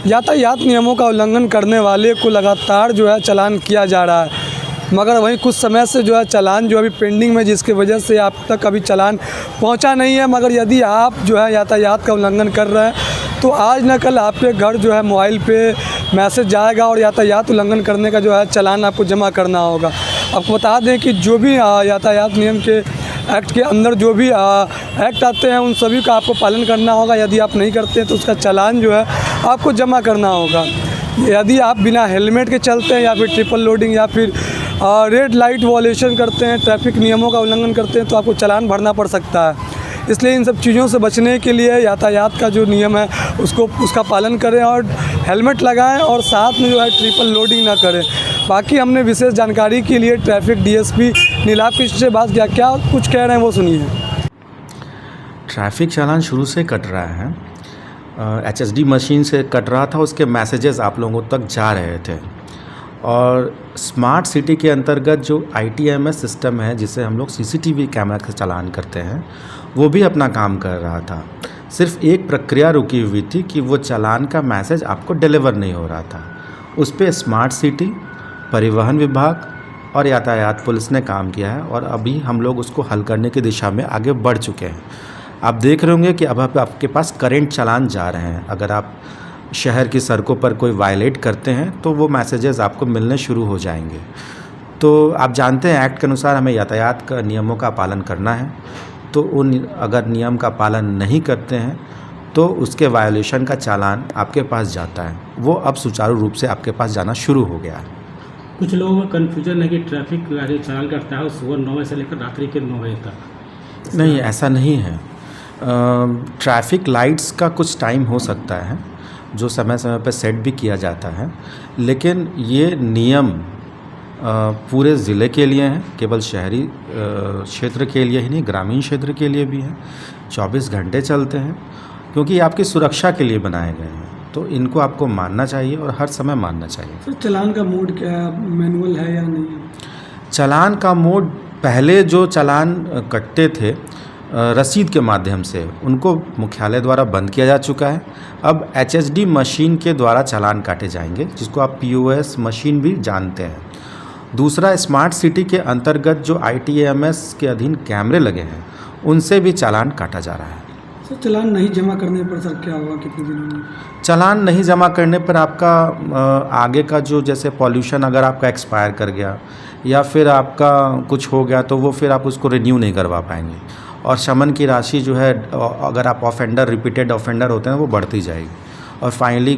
यातायात नियमों का उल्लंघन करने वाले को लगातार जो है चालान किया जा रहा है, मगर वहीं कुछ समय से जो है चालान जो अभी पेंडिंग में, जिसकी वजह से आप तक अभी चालान पहुंचा नहीं है। मगर यदि आप जो है यातायात का उल्लंघन कर रहे हैं तो आज न कल आपके घर जो है मोबाइल पे मैसेज जाएगा और यातायात उल्लंघन करने का जो है चालान आपको जमा करना होगा। आपको बता दें कि जो भी यातायात नियम के एक्ट के अंदर जो भी एक्ट आते हैं उन सभी का आपको पालन करना होगा। यदि आप नहीं करते हैं तो उसका चालान जो है आपको जमा करना होगा। यदि आप बिना हेलमेट के चलते हैं या फिर ट्रिपल लोडिंग या फिर रेड लाइट वॉल्यूशन करते हैं, ट्रैफिक नियमों का उल्लंघन करते हैं, तो आपको चालान भरना पड़ सकता है। इसलिए इन सब चीज़ों से बचने के लिए यातायात का जो नियम है उसका पालन करें और हेलमेट लगाएं और साथ में जो है ट्रिपल लोडिंग ना करें। बाकी हमने विशेष जानकारी के लिए ट्रैफिक डीएसपी नीलाभ कृष्ण से बात किया, क्या कुछ कह रहे हैं वो सुनिए। ट्रैफिक चालान शुरू से कट रहा है, HSD मशीन से कट रहा था, उसके मैसेजेस आप लोगों तक जा रहे थे। और स्मार्ट सिटी के अंतर्गत जो ITMS सिस्टम है, जिसे हम लोग CCTV कैमरा से चालान करते हैं, वो भी अपना काम कर रहा था। सिर्फ एक प्रक्रिया रुकी हुई थी कि वो चालान का मैसेज आपको डिलीवर नहीं हो रहा था। उस पर स्मार्ट सिटी, परिवहन विभाग और यातायात पुलिस ने काम किया है और अभी हम लोग उसको हल करने की दिशा में आगे बढ़ चुके हैं। आप देख रहे होंगे कि अब आपके पास करंट चालान जा रहे हैं। अगर आप शहर की सड़कों पर कोई वायलेट करते हैं तो वो मैसेजेस आपको मिलने शुरू हो जाएंगे। तो आप जानते हैं एक्ट के अनुसार हमें यातायात का नियमों का पालन करना है। तो अगर नियम का पालन नहीं करते हैं तो उसके वायोलेशन का चालान आपके पास जाता है। वो अब सुचारू रूप से आपके पास जाना शुरू हो गया है। कुछ लोगों का कन्फ्यूजन है कि ट्रैफिक गाड़ी चालान करता है सुबह 9 बजे से लेकर रात्रि के 9 बजे तक। नहीं, ऐसा नहीं है। ट्रैफिक लाइट्स का कुछ टाइम हो सकता है जो समय समय पर सेट भी किया जाता है, लेकिन ये नियम पूरे ज़िले के लिए हैं, केवल शहरी क्षेत्र के लिए ही नहीं, ग्रामीण क्षेत्र के लिए भी हैं। 24 घंटे चलते हैं क्योंकि ये आपकी सुरक्षा के लिए बनाए गए हैं। तो इनको आपको मानना चाहिए और हर समय मानना चाहिए। सर, चालान का मोड क्या है, मैनुअल है या नहीं? चालान का मोड, पहले जो चालान कटते थे रसीद के माध्यम से, उनको मुख्यालय द्वारा बंद किया जा चुका है। अब HSD मशीन के द्वारा चालान काटे जाएंगे, जिसको आप POS मशीन भी जानते हैं। दूसरा, स्मार्ट सिटी के अंतर्गत जो ITMS के अधीन कैमरे लगे हैं, उनसे भी चालान काटा जा रहा है। सर, चालान नहीं जमा करने पर सर क्या होगा, कितने दिनों में? चालान नहीं जमा करने पर आपका आगे का जो, जैसे पॉल्यूशन अगर आपका एक्सपायर कर गया या फिर आपका कुछ हो गया, तो वो फिर आप उसको रिन्यू नहीं करवा पाएंगे और शमन की राशि जो है, अगर आप रिपीटेड ऑफेंडर होते हैं, वो बढ़ती जाएगी। और फाइनली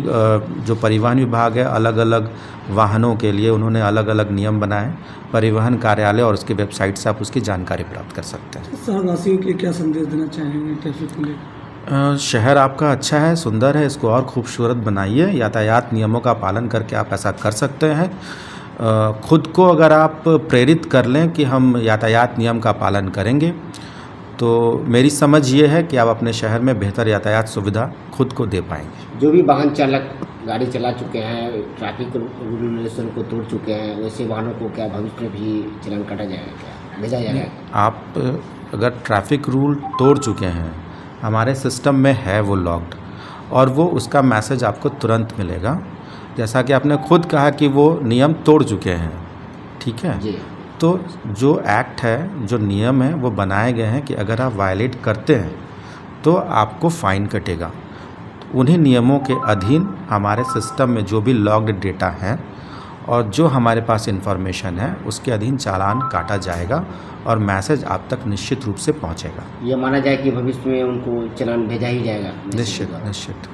जो परिवहन विभाग है, अलग अलग वाहनों के लिए उन्होंने अलग अलग नियम बनाए। परिवहन कार्यालय और उसकी वेबसाइट से आप उसकी जानकारी प्राप्त कर सकते हैं। शहरवासियों के क्या संदेश देना चाहेंगे ट्रैफिक को लेकर? शहर आपका अच्छा है, सुंदर है, इसको और खूबसूरत बनाइए। यातायात नियमों का पालन करके आप ऐसा कर सकते हैं। खुद को अगर आप प्रेरित कर लें कि हम यातायात नियम का पालन करेंगे, तो मेरी समझ ये है कि आप अपने शहर में बेहतर यातायात सुविधा खुद को दे पाएंगे। जो भी वाहन चालक गाड़ी चला चुके हैं, ट्रैफिक रूल को तोड़ चुके हैं, वैसे वाहनों को क्या भविष्य में भी चालान काटा जाएगा, क्या भेजा जाएगा? आप अगर ट्रैफिक रूल तोड़ चुके हैं, हमारे सिस्टम में है वो लॉग्ड, और वो उसका मैसेज आपको तुरंत मिलेगा। जैसा कि आपने खुद कहा कि वो नियम तोड़ चुके हैं, ठीक है जी। तो जो एक्ट है, जो नियम है, वो बनाए गए हैं कि अगर आप वायलेट करते हैं तो आपको फ़ाइन कटेगा। उन्हीं नियमों के अधीन हमारे सिस्टम में जो भी लॉग्ड डेटा है और जो हमारे पास इंफॉर्मेशन है, उसके अधीन चालान काटा जाएगा और मैसेज आप तक निश्चित रूप से पहुंचेगा। ये माना जाए कि भविष्य में उनको चालान भेजा ही जाएगा? निश्चित।